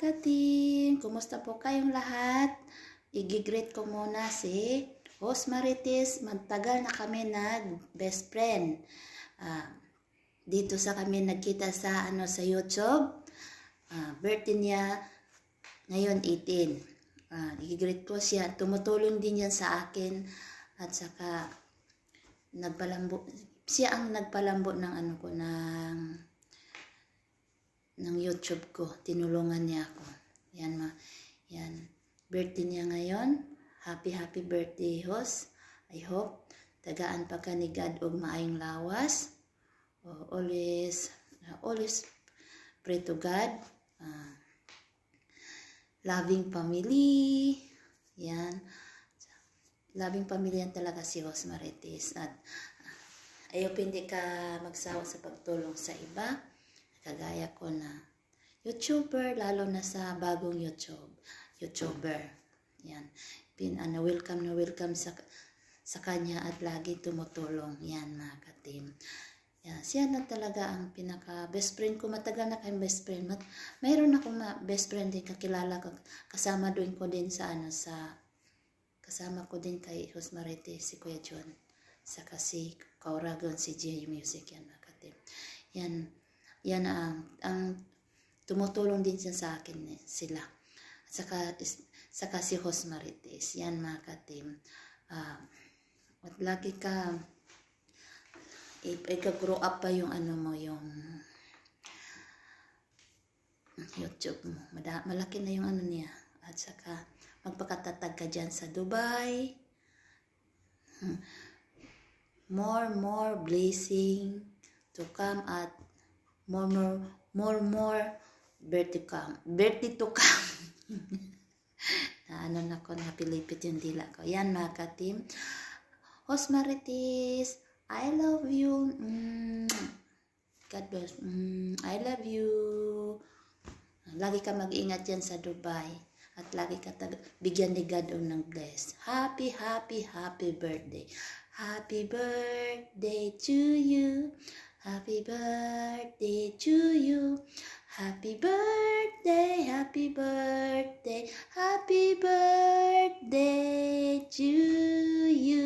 ka-team! Kumusta po kayong lahat? I-greet ko muna si Host Marites. Magtagal na kami nag-best friend. Dito sa kami nagkita sa YouTube. Birthday niya ngayon 18. I-greet ko siya. Tumutulong din yan sa akin. At saka siya ang nagpalambo ng ng YouTube ko. Tinulungan niya ako. Yan. Birthday niya ngayon. Happy birthday, Host. I hope tagaan pa ka ni God og maayong lawas. Always pray to God. Loving family. Yan. Loving family yan talaga si Host Marites. At ayaw hindi ka magsawa sa pagtulong sa iba. Kagaya ko na YouTuber, lalo na sa bagong YouTuber. Yan. Welcome sa kanya at lagi tumutulong. Yan, mga ka-team. Yan. Siya na talaga ang pinaka-best friend ko. Matagal na kayong best friend. Mayroon akong best friend din kakilala ko. Kasama ko din kasama ko din kay Host Marites, si Kuya John. Saka si Kauragon, si J Music. Yan, mga ka-team. Yan ang tumutulong din sa akin sila. At saka si Host Marites. Yan, mga ka-team. At lagi ka ika-grow up pa yung yung YouTube mo. Malaki na yung niya. At saka magpakatatag ka dyan sa Dubai. More blessing to come at more birthday to come. Na ko napilipit yung dila ko. Yan, mga ka-team. Host Marites, I love you. God bless. I love you. Lagi ka mag-ingat yan sa Dubai. At lagi ka bigyan ni God ng bless. Happy birthday. Happy birthday to you. Happy birthday to you. Happy birthday, happy birthday, happy birthday to you.